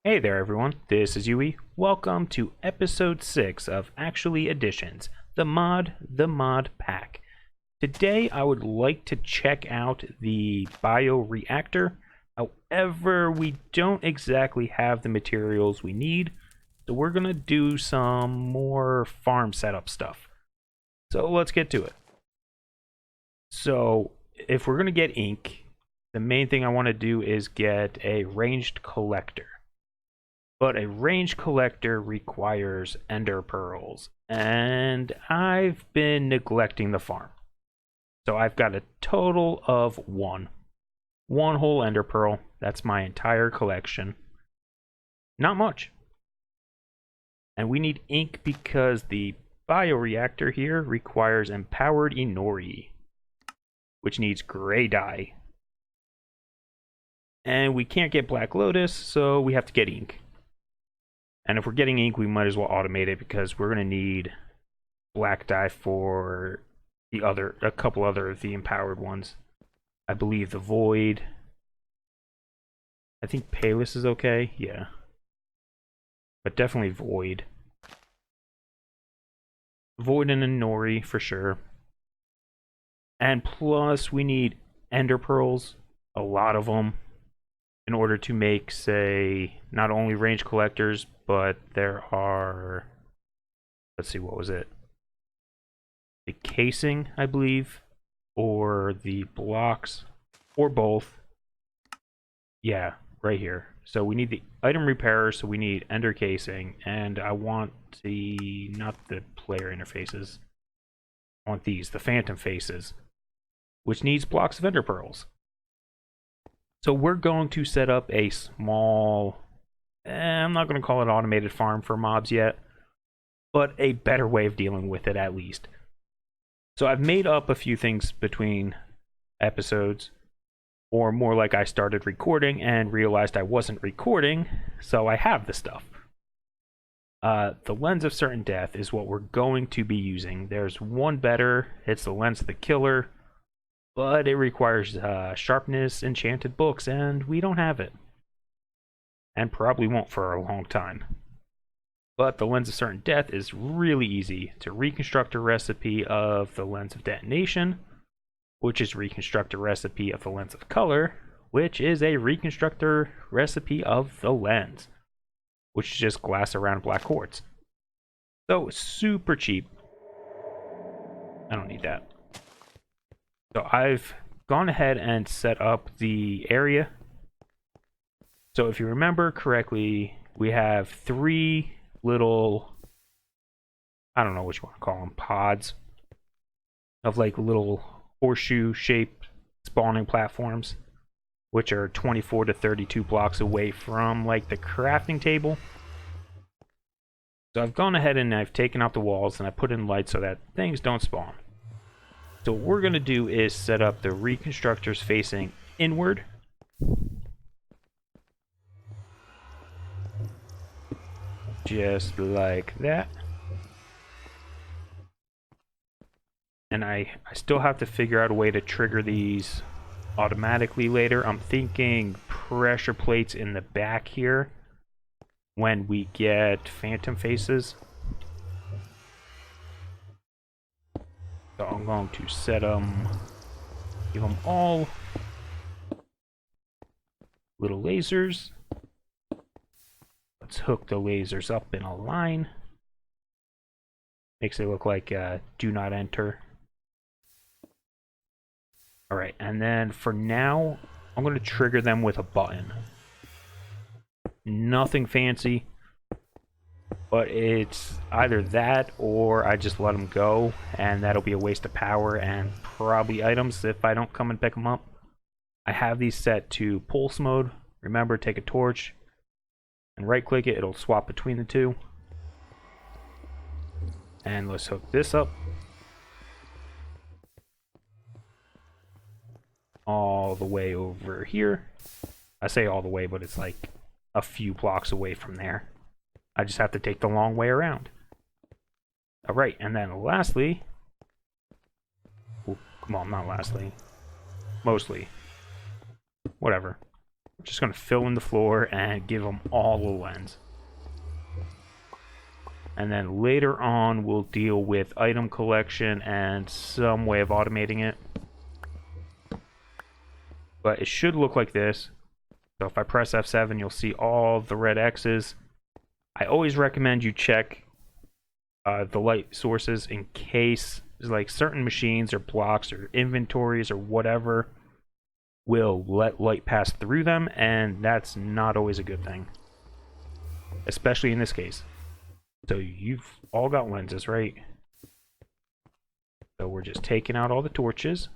Hey there everyone, this is Yui. Welcome to episode 6 of Actually Additions, the Modpack. Today I would like to check out the bioreactor. However, we don't exactly have the materials we need, so we're going to do some more farm setup stuff. So let's get to it. So if we're going to get ink, the main thing I want to do is get a ranged collector. But a range collector requires ender pearls, and I've been neglecting the farm. So I've got a total of one whole ender pearl. That's my entire collection. Not much. And we need ink because the bioreactor here requires empowered Inori, which needs gray dye. And we can't get Black Lotus, so we have to get ink. And if we're getting ink, we might as well automate it because we're going to need black dye for a couple other of the empowered ones. I believe the Void. I think Payless is okay, yeah. But definitely Void. Void and Inori for sure. And plus we need Ender Pearls, a lot of them, in order to make, say, not only range collectors, but there are, let's see, what was it? The casing, I believe, or the blocks, or both. Yeah, right here. So we need the item repairer, so we need ender casing, and I want not the player interfaces. I want these, the phantom faces, which needs blocks of ender pearls. So we're going to set up a small, I'm not going to call it automated farm for mobs yet, but a better way of dealing with it at least. So I've made up a few things between episodes, or more like I started recording and realized I wasn't recording, so I have the stuff. The Lens of Certain Death is what we're going to be using. There's one better, it's the Lens of the Killer, but it requires sharpness, enchanted books, and we don't have it. And probably won't for a long time. But the Lens of Certain Death is really easy to reconstruct a recipe of the Lens of Detonation, which is reconstruct a recipe of the Lens of Color, which is a reconstructor recipe of the lens, which is just glass around black quartz. So super cheap. I don't need that. So I've gone ahead and set up the area. So if you remember correctly, we have 3 little, I don't know what you want to call them, pods of like little horseshoe shaped spawning platforms, which are 24 to 32 blocks away from like the crafting table. So I've gone ahead and I've taken out the walls and I put in lights so that things don't spawn. So what we're going to do is set up the reconstructors facing inward. Just like that. And I still have to figure out a way to trigger these automatically later. I'm thinking pressure plates in the back here when we get phantom faces. So I'm going to set them, give them all little lasers. Let's hook the lasers up in a line. Makes it look like do not enter. Alright, and then for now, I'm going to trigger them with a button. Nothing fancy, but it's either that or I just let them go, and that'll be a waste of power and probably items if I don't come and pick them up. I have these set to pulse mode. Remember, take a torch and right click it, it'll swap between the two. And let's hook this up. All the way over here. I say all the way, but it's like a few blocks away from there. I just have to take the long way around. Alright, and then lastly, well, not lastly, mostly, whatever. We're just going to fill in the floor and give them all a lens. And then later on, we'll deal with item collection and some way of automating it. But it should look like this. So if I press F7, you'll see all the red X's. I always recommend you check the light sources in case like certain machines or blocks or inventories or whatever will let light pass through them, and that's not always a good thing. Especially in this case. So you've all got lenses, right? So we're just taking out all the torches.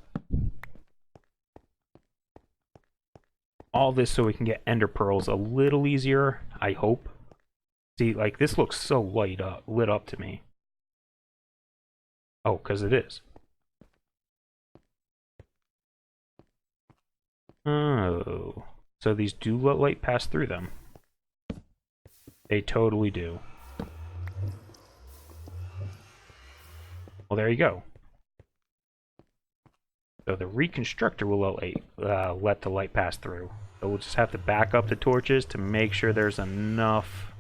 All this so we can get ender pearls a little easier, I hope. See, like, this looks so lit up to me. Oh, because it is. Oh. So these do let light pass through them. They totally do. Well, there you go. So the reconstructor will let the light pass through. So we'll just have to back up the torches to make sure there's enough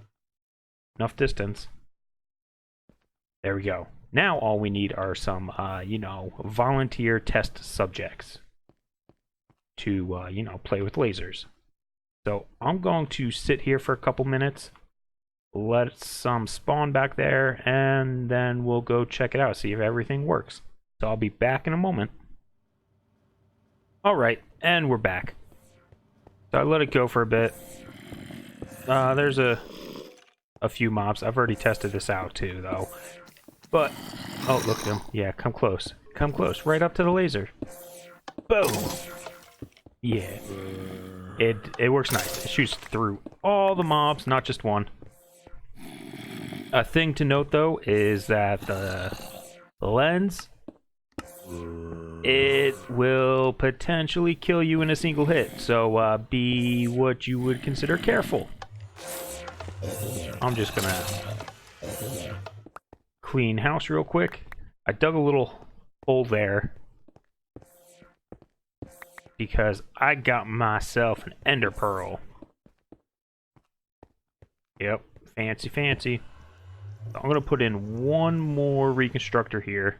distance. There we go. Now all we need are some, you know, volunteer test subjects to, you know, play with lasers. So I'm going to sit here for a couple minutes, let some spawn back there, and then we'll go check it out, see if everything works. So I'll be back in a moment. Alright, and we're back. So I let it go for a bit. There's a few mobs. I've already tested this out too, though. But, oh, look at them. Yeah, come close. Come close, right up to the laser. Boom! Yeah. It works nice. It shoots through all the mobs, not just one. A thing to note, though, is that the lens, it will potentially kill you in a single hit. So be what you would consider careful. I'm just gonna clean house real quick. I dug a little hole there because I got myself an ender pearl. Yep, fancy, fancy. So I'm gonna put in one more reconstructor here.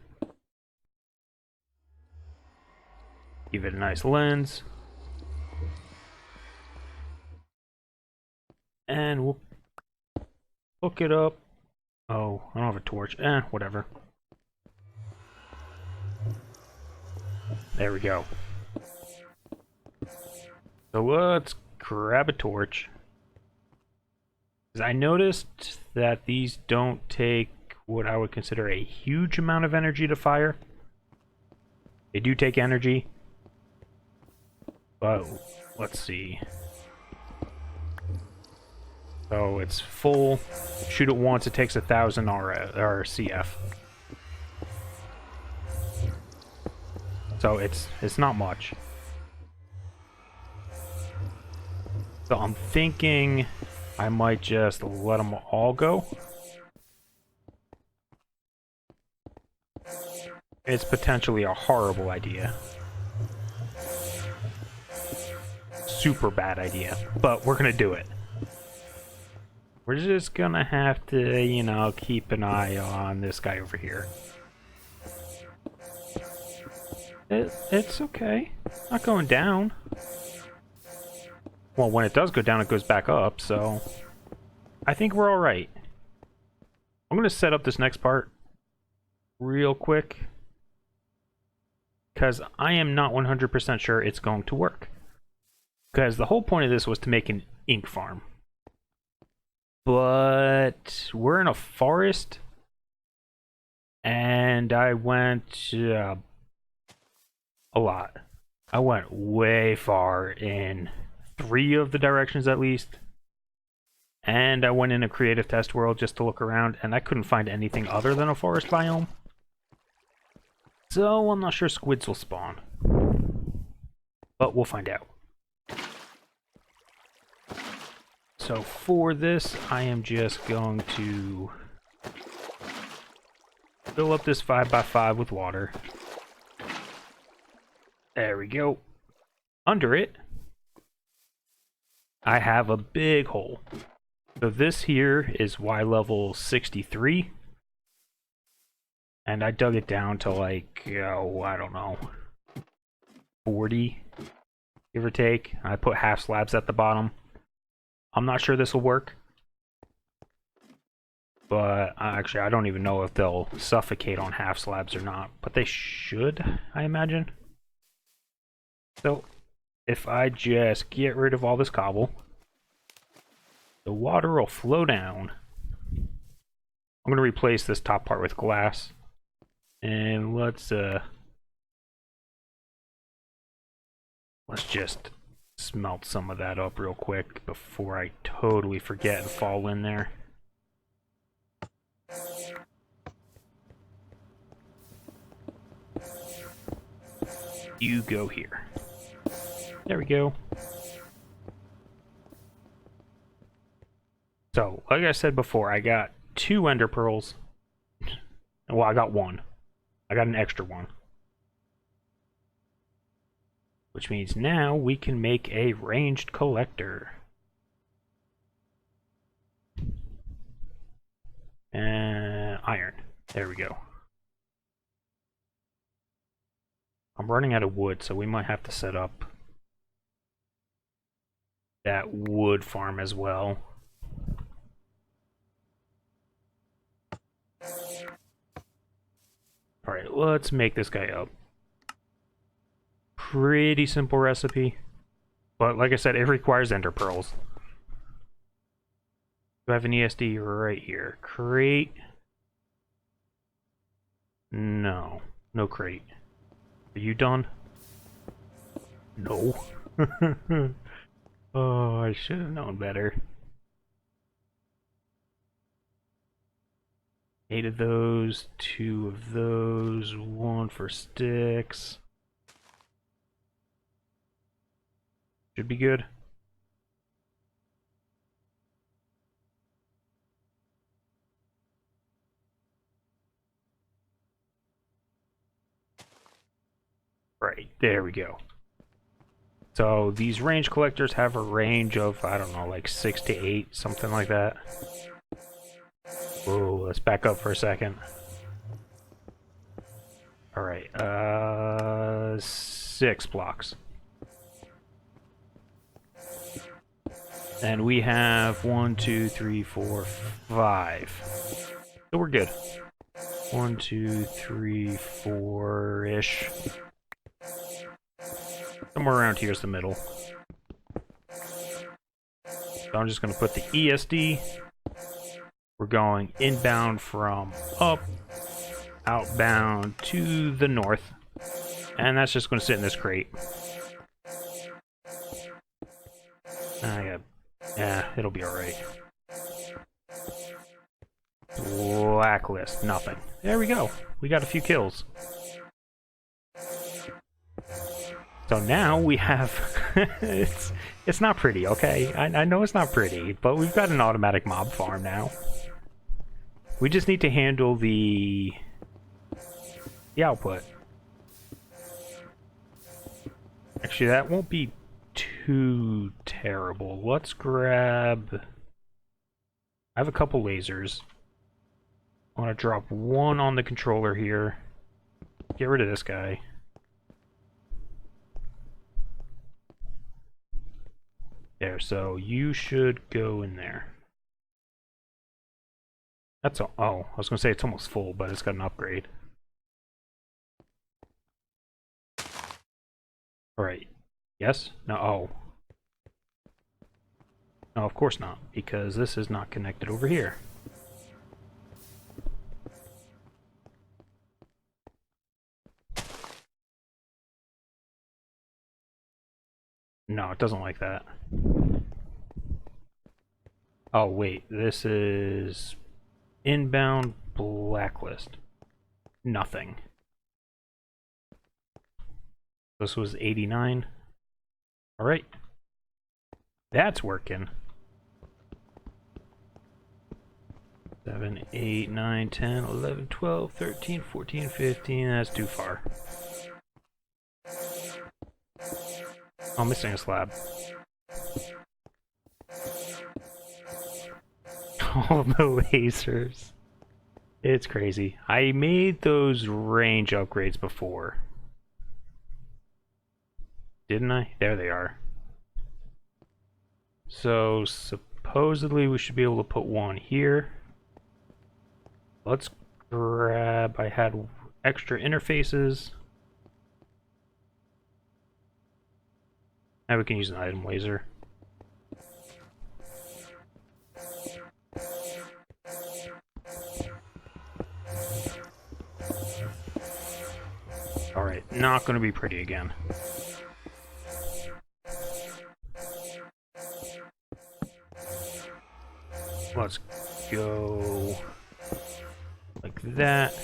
Give it a nice lens. And we'll hook it up. Oh, I don't have a torch. Whatever. There we go. So let's grab a torch. I noticed that these don't take what I would consider a huge amount of energy to fire. They do take energy. But let's see. So it's full. Shoot it once, it takes 1,000 RCF. So it's not much. So I'm thinking I might just let them all go. It's potentially a horrible idea. Super bad idea, but we're gonna do it. We're just gonna have to, you know, keep an eye on this guy over here. It's okay. Not going down. Well, when it does go down, it goes back up, so I think we're alright. I'm gonna set up this next part real quick because I am not 100% sure it's going to work. Because the whole point of this was to make an ink farm. But we're in a forest, and I went a lot. I went way far in 3 of the directions at least. And I went in a creative test world just to look around, and I couldn't find anything other than a forest biome. So I'm not sure squids will spawn. But we'll find out. So for this, I am just going to fill up this 5x5 with water. There we go. Under it, I have a big hole. So this here is Y level 63. And I dug it down to like, oh, I don't know, 40, give or take. I put half slabs at the bottom. I'm not sure this will work. But actually, I don't even know if they'll suffocate on half slabs or not. But they should, I imagine. So, if I just get rid of all this cobble, the water will flow down. I'm going to replace this top part with glass. And let's just smelt some of that up real quick before I totally forget and fall in there. You go here. There we go. So, like I said before, I got 2 ender pearls. Well, I got 1. I got an extra one. Which means now we can make a ranged collector. And iron. There we go. I'm running out of wood, so we might have to set up that wood farm as well. Alright, let's make this guy up. Pretty simple recipe. But like I said, it requires ender pearls. Do I have an ESD right here? Crate? No. No crate. Are you done? No. Oh, I should have known better. 8 of those, 2 of those, 1 for sticks. Should be good. Right, there we go. So these range collectors have a range of, I don't know, like 6 to 8, something like that. Whoa, let's back up for a second. Alright, 6 blocks. And we have 1, 2, 3, 4, 5. So we're good. 1, 2, 3, 4-ish. Somewhere around here is the middle. So I'm just going to put the ESD. We're going inbound from up, outbound to the north. And that's just going to sit in this crate. Yeah, it'll be alright. Blacklist, nothing. There we go. We got a few kills. So now we have... it's not pretty, okay? I know it's not pretty, but we've got an automatic mob farm now. We just need to handle the output. Actually, that won't be too terrible. Let's grab... I have a couple lasers. I want to drop 1 on the controller here. Get rid of this guy. There, so you should go in there. That's all. Oh, I was going to say it's almost full, but it's got an upgrade. Alright. Yes? No. Oh. No, of course not, because this is not connected over here. No, it doesn't like that. Oh, wait. This is inbound blacklist. Nothing. This was 89. Alright. That's working. 7, 8, 9, 10, 11, 12, 13, 14, 15. That's too far. I'm missing a slab. all the lasers. It's crazy. I made those range upgrades before. Didn't I? There they are. So supposedly we should be able to put one here. Let's grab, I had extra interfaces. Now we can use an item laser. Alright, not gonna be pretty again. Let's go like that.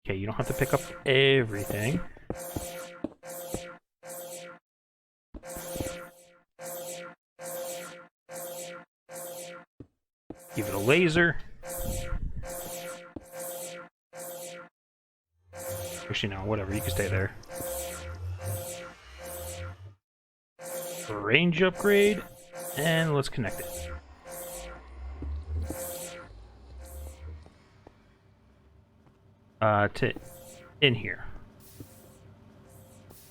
Okay, you don't have to pick up everything. Give it a laser. Actually, no, whatever, you can stay there. Range upgrade, and let's connect it. To in here.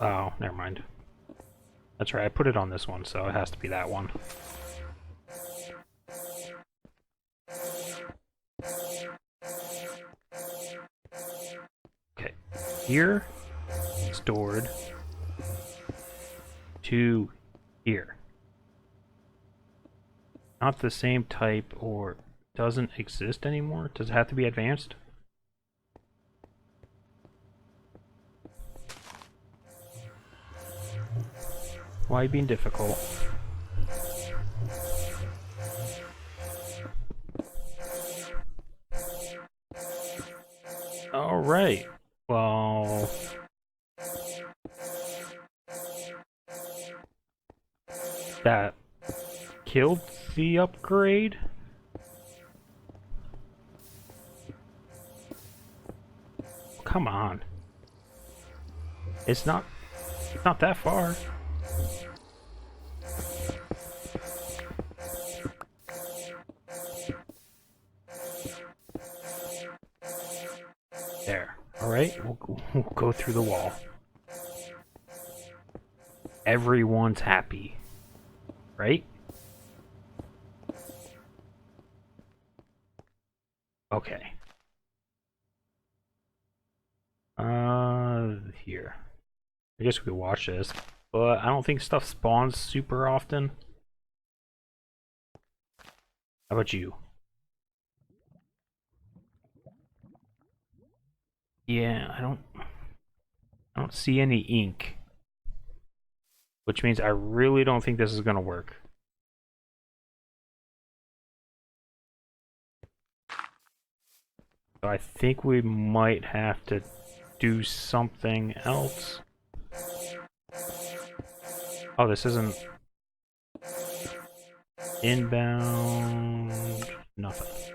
Oh, never mind. That's right, I put it on this one, so it has to be that one. Okay, here, stored to here. Not the same type, or doesn't exist anymore? Does it have to be advanced? Why being difficult? Alright. Well, that killed the upgrade? Come on. It's not that far. There. Alright, we'll go through the wall. Everyone's happy. Right? Okay. Here. I guess we could watch this, but I don't think stuff spawns super often. How about you? Yeah, I don't see any ink. Which means I really don't think this is gonna work. So I think we might have to do something else. Oh, this isn't inbound, nothing.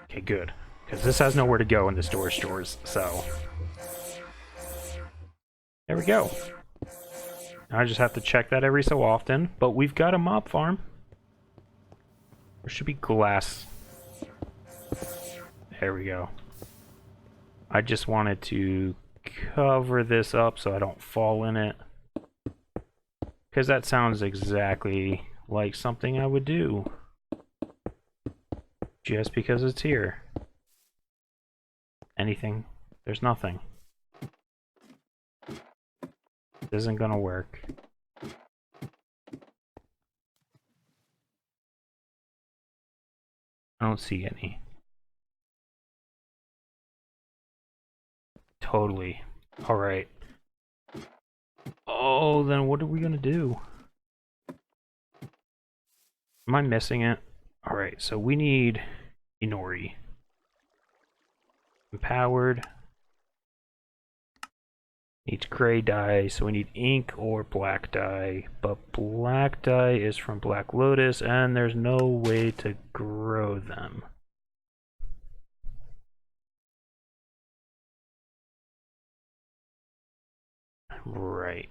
Okay, good. Because this has nowhere to go in the storage stores, so. There we go. I just have to check that every so often, but we've got a mob farm. There should be glass. There we go. I just wanted to cover this up so I don't fall in it. Because that sounds exactly like something I would do. Just because it's here. Anything. There's nothing. This isn't gonna work. I don't see any. Totally. Alright. Oh, then what are we gonna do? Am I missing it? Alright, so we need Inori. Empowered. Needs gray dye, so we need ink or black dye. But black dye is from Black Lotus, and there's no way to grow them. Right.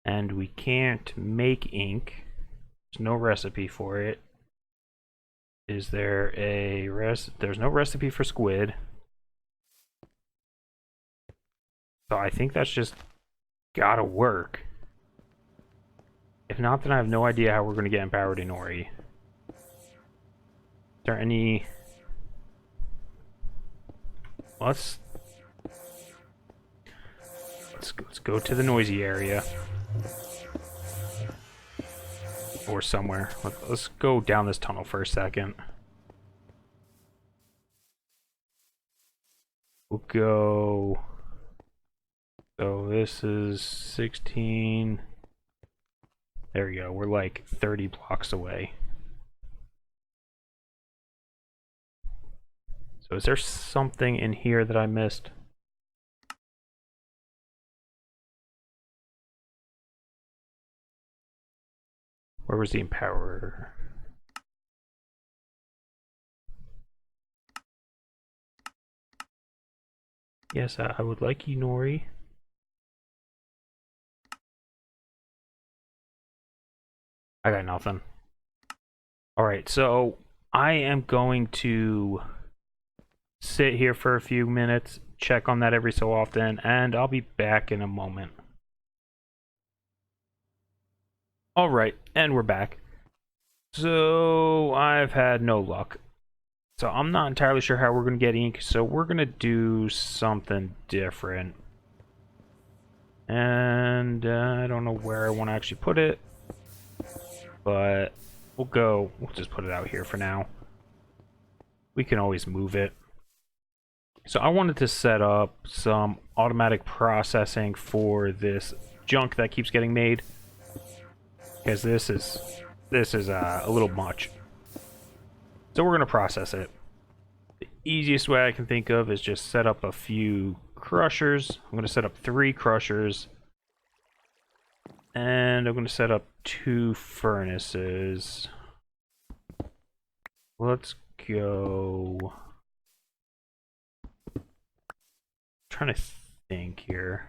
And we can't make ink. There's no recipe for it. Is there a There's no recipe for squid. So I think that's just gotta work. If not, then I have no idea how we're gonna get empowered Inori. Is there any... Let's go to the noisy area. Or somewhere. Let's go down this tunnel for a second. We'll go... So this is 16... There we go, we're like 30 blocks away. So is there something in here that I missed? Where was the empower? Yes, I would like Inori. I got nothing. Alright, so I am going to sit here for a few minutes, check on that every so often, and I'll be back in a moment. Alright, and we're back. So I've had no luck. So I'm not entirely sure how we're going to get ink, so we're going to do something different. And I don't know where I want to actually put it, but we'll just put it out here for now. We can always move it. So I wanted to set up some automatic processing for this junk that keeps getting made, because this is a little much. So we're going to process it. The easiest way I can think of is just set up a few crushers. I'm going to set up 3 crushers. And I'm going to set up 2 furnaces. Let's go... I'm trying to think here.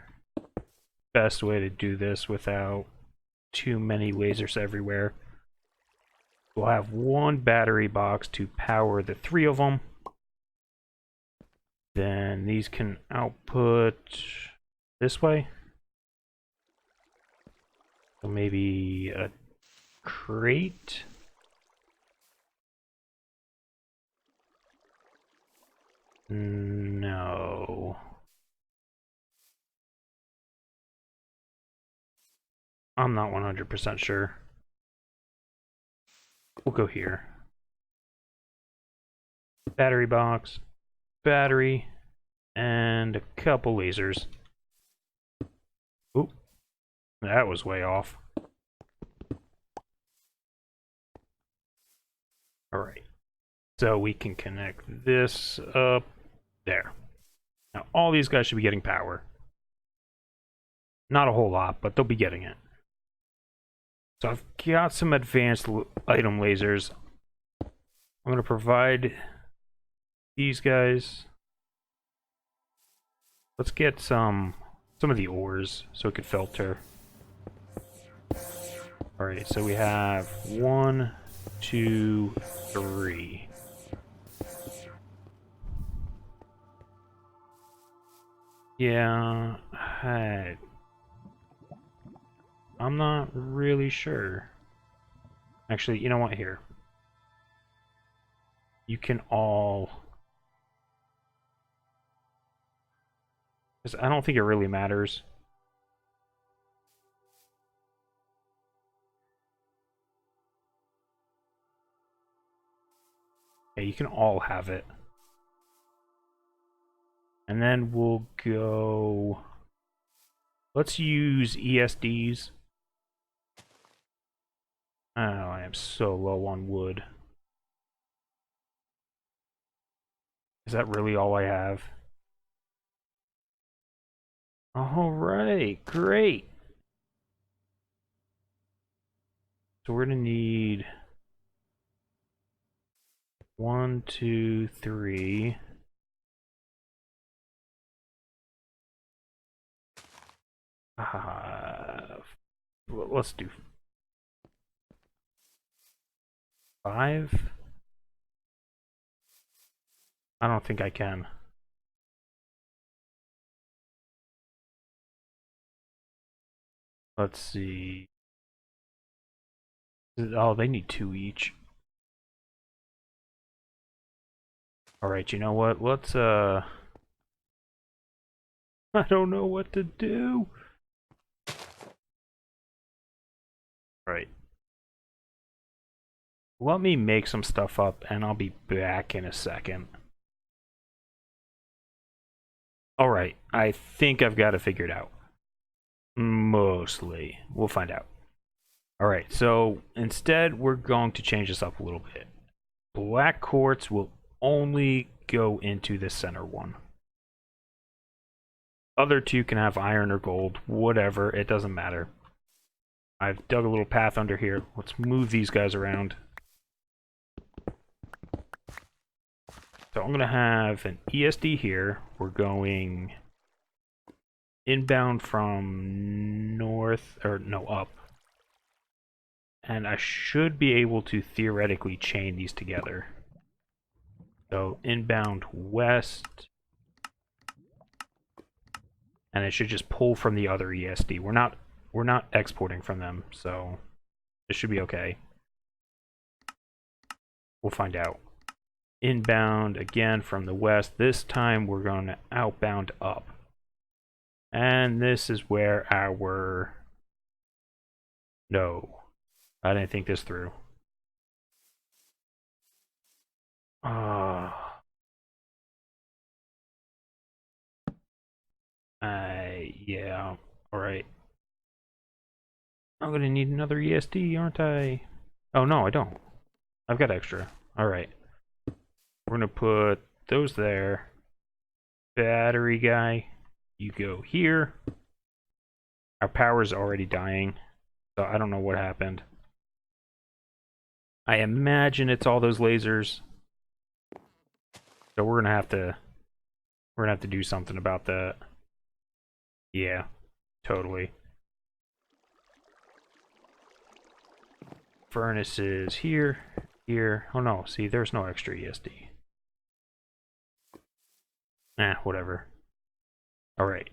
Best way to do this without too many lasers everywhere. We'll have 1 battery box to power the 3 of them. Then these can output this way. So maybe a crate. No. I'm not 100% sure. We'll go here. Battery box, battery, and a couple lasers. Oop, that was way off. Alright, so we can connect this up there. Now all these guys should be getting power. Not a whole lot, but they'll be getting it. So I've got some advanced item lasers. I'm going to provide these guys. Let's get some of the ores so it could filter. Alright, so we have 1, 2, 3. Yeah, I'm not really sure. Actually, you know what? Here. You can all... I don't think it really matters. Yeah, you can all have it. And then we'll go... Let's use ESDs. Oh, I am so low on wood. Is that really all I have? Alright, great. So we're gonna need 1, 2, 3. Let's do 5. I don't think I can. Let's see. Oh, they need 2 each. Alright, you know what? Let's, I don't know what to do. Alright. Let me make some stuff up, and I'll be back in a second. Alright, I think I've got it figured out. Mostly. We'll find out. Alright, so instead we're going to change this up a little bit. Black quartz will only go into the center one. Other 2 can have iron or gold, whatever, it doesn't matter. I've dug a little path under here. Let's move these guys around. So I'm going to have an ESD here. We're going inbound from north, or no, up. And I should be able to theoretically chain these together. So inbound west. And it should just pull from the other ESD. We're not exporting from them, so it should be okay. We'll find out. Inbound again from the west. This time we're going to outbound up. And this is where our... No. I didn't think this through. Yeah. Alright. I'm gonna need another ESD, aren't I? Oh, no, I don't. I've got extra. Alright. We're gonna put those there. Battery guy, you go here. Our power's already dying, so I don't know what happened. I imagine it's all those lasers. So we're gonna have to do something about that. Yeah, totally. Furnaces here, here. Oh no, see, there's no extra ESD. Whatever. Alright.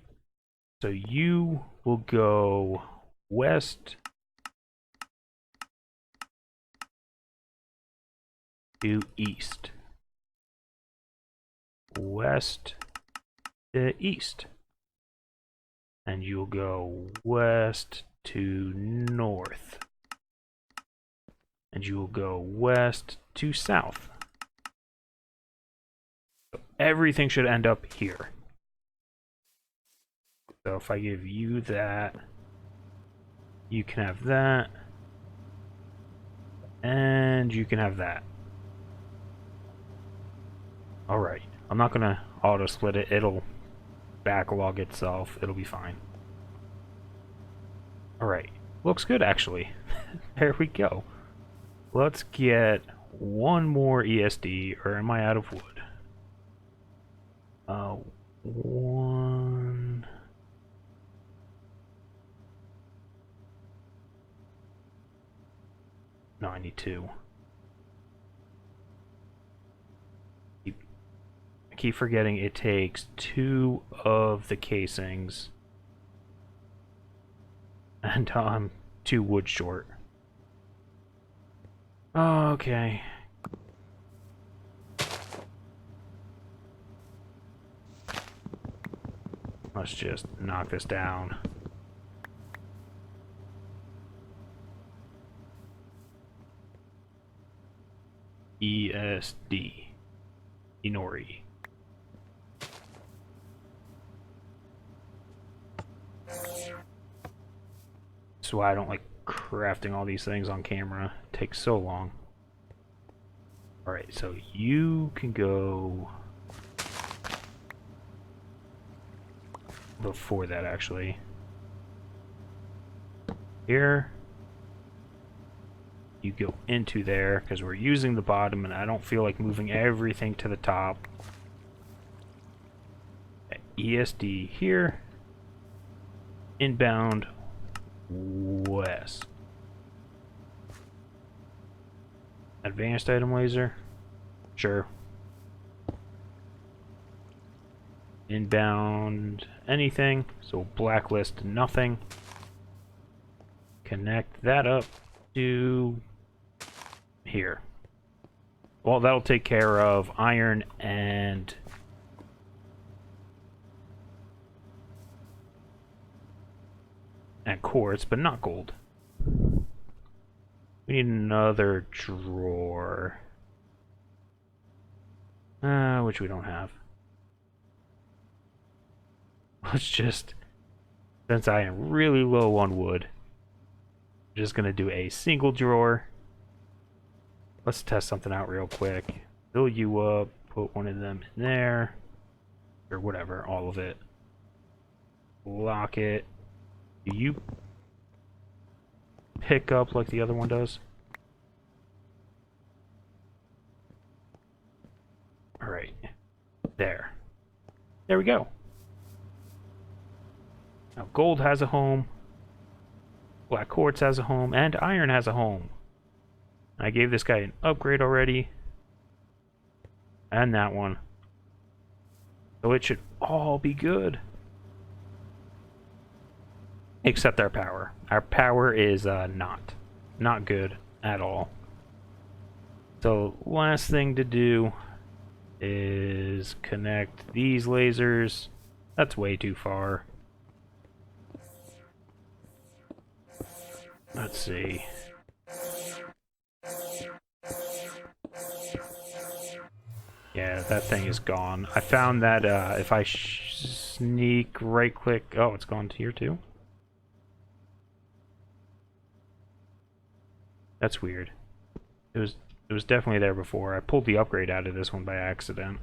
So you will go west to east. West to east. And you'll go west to north. And you will go west to south. So everything should end up here. So if I give you that, you can have that, and you can have that. Alright, I'm not gonna auto split it, it'll backlog itself, it'll be fine. Alright, looks good actually. There we go. Let's get one more ESD, or am I out of wood? One... No, I need 2. I keep forgetting it takes 2 of the casings. And I'm 2 wood short. Okay. Let's just knock this down. ESD. Inori. That's why I don't like crafting all these things on camera. It takes so long. Alright, so you can go before that actually. Here. You go into there because we're using the bottom and I don't feel like moving everything to the top. ESD here. Inbound west. Advanced item laser? Sure. Inbound anything, so blacklist nothing. Connect that up to here. Well, that'll take care of iron and quartz, but not gold. We need another drawer. Which we don't have. Let's just, since I am really low on wood, I'm just gonna do a single drawer. Let's test something out real quick. Fill you up, put one of them in there, or whatever, all of it. Lock it. Do you pick up like the other one does? Alright. There. There we go. Now gold has a home, black quartz has a home, and iron has a home. I gave this guy an upgrade already. And that one. So it should all be good. Except our power. Our power is not good at all. So last thing to do is connect these lasers. That's way too far. Let's see. Yeah, that thing is gone. I found that if I sneak right click... Oh, it's gone to here too? That's weird. It was definitely there before. I pulled the upgrade out of this one by accident.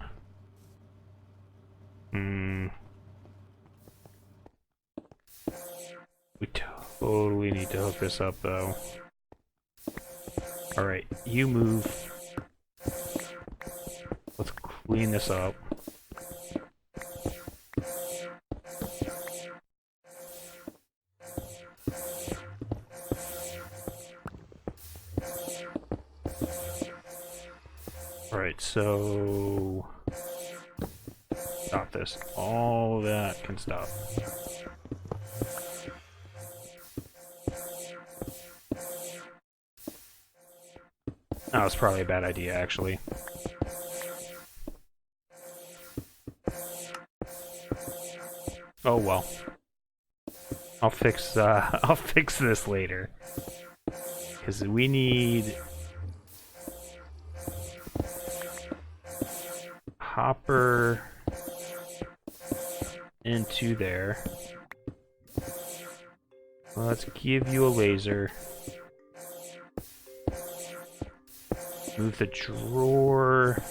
We totally need to hook this up though. Alright, you move. Let's clean this up. Alright, so... Stop this. All of that can stop. That was probably a bad idea, actually. Oh well. I'll fix this later. Because we need hopper into there. Let's give you a laser. Move the drawer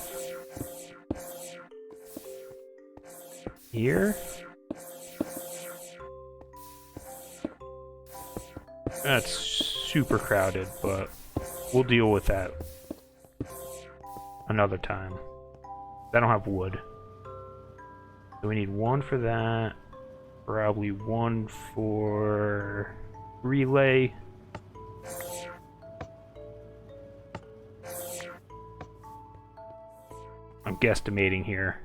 here. That's super crowded, but we'll deal with that another time. I don't have wood. So we need one for that. Probably one for relay. I'm guesstimating here.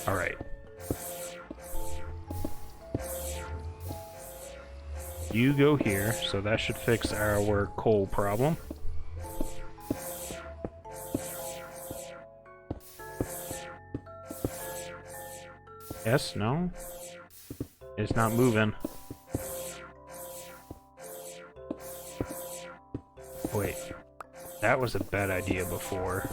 Alright. You go here, so that should fix our coal problem. Yes, no? It's not moving. Wait. That was a bad idea before.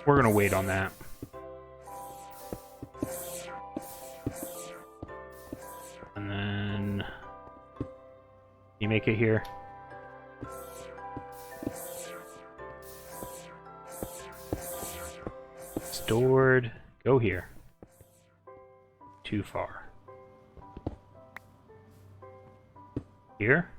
We're gonna wait on that. And then... You make it here. Stored. Go here. Too far. Here?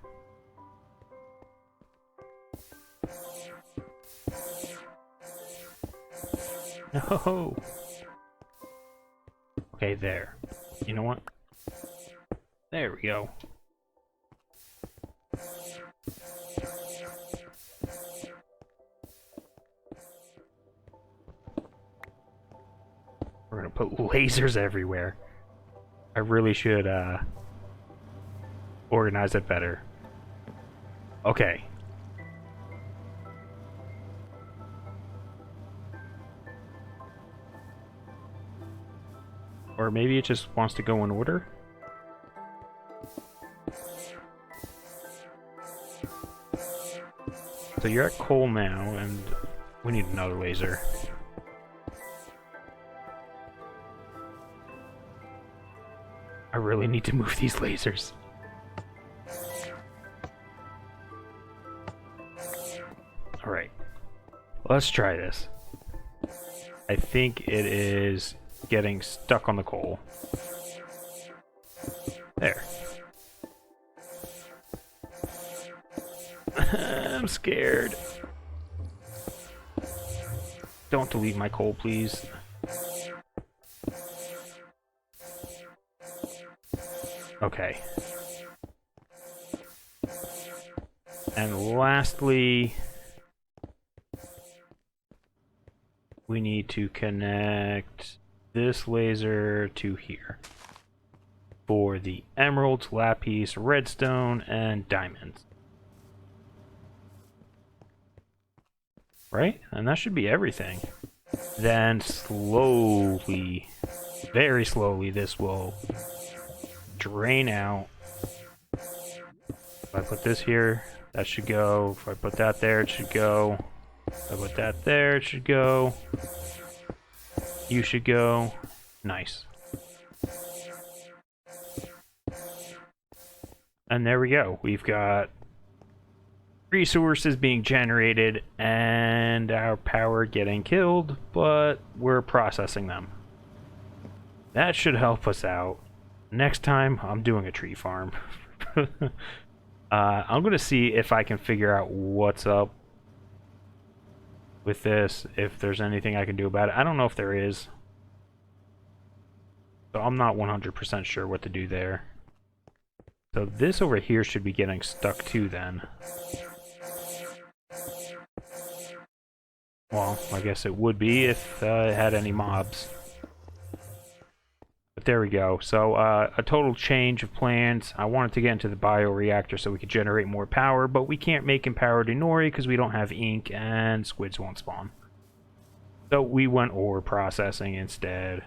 No. Okay, there. You know what? There we go. We're gonna put lasers everywhere. I really should organize it better. Okay. Or maybe it just wants to go in order? So you're at coal now, and we need another laser. I really need to move these lasers. Alright. Let's try this. I think it is getting stuck on the coal. There. I'm scared. Don't delete my coal, please. Okay. And lastly, we need to connect this laser to here for the emeralds, lapis, redstone, and diamonds. Right? And that should be everything. Then slowly, very slowly, this will drain out. If I put this here, that should go. If I put that there, it should go. If I put that there, it should go. You should go. Nice. And there we go. We've got resources being generated and our power getting killed, but we're processing them. That should help us out. Next time, I'm doing a tree farm. I'm going to see if I can figure out what's up with this, if there's anything I can do about it. I don't know if there is. So I'm not 100% sure what to do there. So this over here should be getting stuck too then. Well, I guess it would be if it had any mobs. But there we go. So a total change of plans. I wanted to get into the bioreactor so we could generate more power, but we can't make empowered Inori because we don't have ink and squids won't spawn. So we went ore processing instead.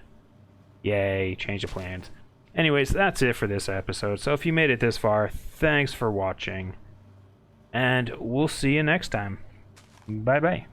Yay, change of plans. Anyways, that's it for this episode. So if you made it this far, thanks for watching. And we'll see you next time. Bye-bye.